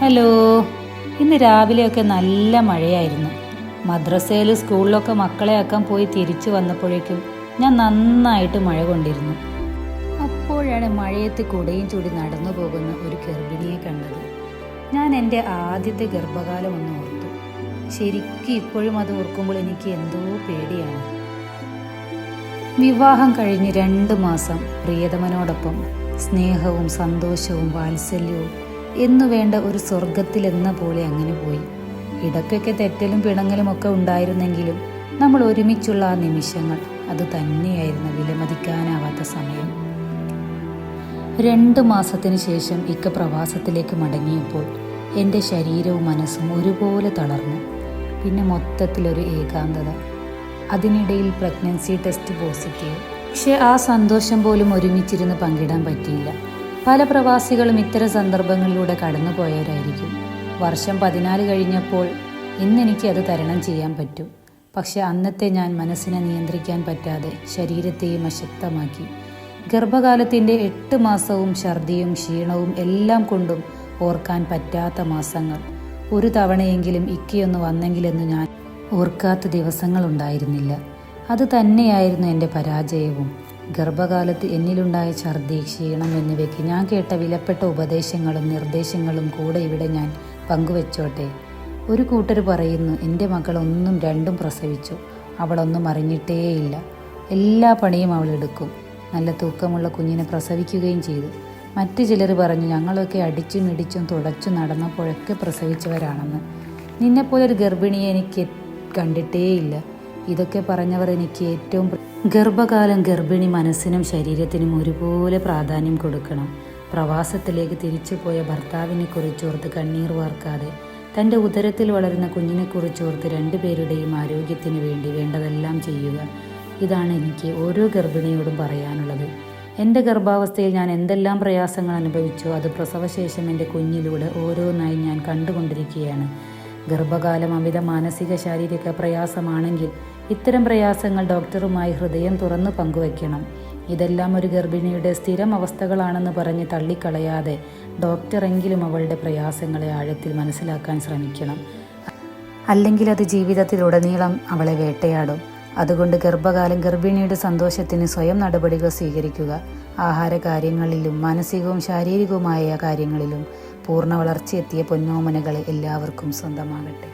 Hello. ഇന്ന് രാവിലെയൊക്കെ നല്ല മഴയായിരുന്നു. മദ്രസയിൽ സ്കൂളിലൊക്കെ മക്കളെ ആക്കാൻ പോയി തിരിച്ചു വന്നപ്പോഴേക്കും ഞാൻ നന്നായിട്ട് മഴ കൊണ്ടിരുന്നു. അപ്പോഴാണ് മഴയത്ത് കുടയും ചൂടി നടന്നു പോകുന്ന ഒരു ഗർഭിണിയെ കണ്ടത്. ഞാൻ എൻ്റെ ആദ്യത്തെ ഗർഭകാലം ഒന്ന് ഓർത്തു. ശരിക്കും ഇപ്പോഴും അത് ഓർക്കുമ്പോൾ എനിക്ക് എന്തോ പേടിയാണ്. വിവാഹം കഴിഞ്ഞ് 2 മാസം പ്രിയതമനോടൊപ്പം സ്നേഹവും സന്തോഷവും വാത്സല്യവും എന്നുവേണ്ട ഒരു സ്വർഗത്തിലെന്ന പോലെ അങ്ങനെ പോയി. ഇടയ്ക്കൊക്കെ തെറ്റലും പിണങ്ങലും ഒക്കെ ഉണ്ടായിരുന്നെങ്കിലും നമ്മൾ ഒരുമിച്ചുള്ള ആ നിമിഷങ്ങൾ അത് തന്നെയായിരുന്നു വിലമതിക്കാനാവാത്ത സമയം. 2 മാസത്തിന് ശേഷം ഇക്ക പ്രവാസത്തിലേക്ക് മടങ്ങിയപ്പോൾ എൻ്റെ ശരീരവും മനസ്സും ഒരുപോലെ തളർന്നു. പിന്നെ മൊത്തത്തിലൊരു ഏകാന്തത. അതിനിടയിൽ പ്രഗ്നൻസി ടെസ്റ്റ് പോസിറ്റീവ്. പക്ഷെ ആ സന്തോഷം പോലും ഒരുമിച്ചിരുന്ന് പങ്കിടാൻ പറ്റിയില്ല. പല പ്രവാസികളും ഇത്തരം സന്ദർഭങ്ങളിലൂടെ കടന്നു പോയവരായിരിക്കും. വർഷം 14 കഴിഞ്ഞപ്പോൾ ഇന്നെനിക്ക് അത് തരണം ചെയ്യാൻ പറ്റും. പക്ഷെ അന്നത്തെ ഞാൻ മനസ്സിനെ നിയന്ത്രിക്കാൻ പറ്റാതെ ശരീരത്തെയും അശക്തമാക്കി. ഗർഭകാലത്തിൻ്റെ 8 മാസവും ഛർദിയും ക്ഷീണവും എല്ലാം കൊണ്ടും ഓർക്കാൻ പറ്റാത്ത മാസങ്ങൾ. ഒരു തവണയെങ്കിലും ഇക്കയൊന്ന് വന്നെങ്കിലെന്ന് ഞാൻ ഓർക്കാത്ത ദിവസങ്ങളുണ്ടായിരുന്നില്ല. അത് തന്നെയായിരുന്നു എൻ്റെ പരാജയവും. ഗർഭകാലത്ത് എന്നിലുണ്ടായ ഛർദി, ക്ഷീണം എന്നിവയ്ക്ക് ഞാൻ കേട്ട വിലപ്പെട്ട ഉപദേശങ്ങളും നിർദ്ദേശങ്ങളും കൂടെ ഇവിടെ ഞാൻ പങ്കുവെച്ചോട്ടെ. ഒരു കൂട്ടർ പറയുന്നു, എൻ്റെ മകൾ 1ഉം 2ഉം പ്രസവിച്ചു, അവളൊന്നും അറിഞ്ഞിട്ടേയില്ല, എല്ലാ പണിയും അവൾ എടുക്കും, നല്ല തൂക്കമുള്ള കുഞ്ഞിനെ പ്രസവിക്കുകയും ചെയ്തു. മറ്റു ചിലർ പറഞ്ഞു, ഞങ്ങളൊക്കെ അടിച്ചും ഇടിച്ചും തുടച്ചു നടന്നപ്പോഴൊക്കെ പ്രസവിച്ചവരാണെന്ന്. നിന്നെപ്പോലൊരു ഗർഭിണിയെ എനിക്ക് കണ്ടിട്ടേയില്ല. ഇതൊക്കെ പറഞ്ഞവർ എനിക്ക് ഏറ്റവും ഗർഭകാലം ഗർഭിണി മനസ്സിനും ശരീരത്തിനും ഒരുപോലെ പ്രാധാന്യം കൊടുക്കണം. പ്രവാസത്തിലേക്ക് തിരിച്ചു പോയ ഭർത്താവിനെ കുറിച്ചോർത്ത് കണ്ണീർ വാർക്കാതെ തൻ്റെ ഉദരത്തിൽ വളരുന്ന കുഞ്ഞിനെക്കുറിച്ചോർത്ത് 2 പേരുടെയും ആരോഗ്യത്തിന് വേണ്ടി വേണ്ടതെല്ലാം ചെയ്യുക. ഇതാണ് എനിക്ക് ഓരോ ഗർഭിണിയോടും പറയാനുള്ളത്. എൻ്റെ ഗർഭാവസ്ഥയിൽ ഞാൻ എന്തെല്ലാം പ്രയാസങ്ങൾ അനുഭവിച്ചോ അത് പ്രസവശേഷം എൻ്റെ കുഞ്ഞിലൂടെ ഓരോന്നായി ഞാൻ കണ്ടുകൊണ്ടിരിക്കുകയാണ്. ഗർഭകാലം അമിത മാനസിക ശാരീരിക പ്രയാസമാണെങ്കിൽ ഇത്തരം പ്രയാസങ്ങൾ ഡോക്ടറുമായി ഹൃദയം തുറന്ന് പങ്കുവയ്ക്കണം. ഇതെല്ലാം ഒരു ഗർഭിണിയുടെ സ്ഥിരം അവസ്ഥകളാണെന്ന് പറഞ്ഞ് തള്ളിക്കളയാതെ ഡോക്ടറെങ്കിലും അവളുടെ പ്രയാസങ്ങളെ ആഴത്തിൽ മനസ്സിലാക്കാൻ ശ്രമിക്കണം. അല്ലെങ്കിൽ അത് ജീവിതത്തിലുടനീളം അവളെ വേട്ടയാടും. അതുകൊണ്ട് ഗർഭകാലം ഗർഭിണിയുടെ സന്തോഷത്തിന് സ്വയം നടപടികൾ സ്വീകരിക്കുക. ആഹാര കാര്യങ്ങളിലും മാനസികവും ശാരീരികവുമായ കാര്യങ്ങളിലും പൂർണ്ണ വളർച്ചയെത്തിയ പൊന്നോമനകളെ എല്ലാവർക്കും സ്വന്തമാകട്ടെ.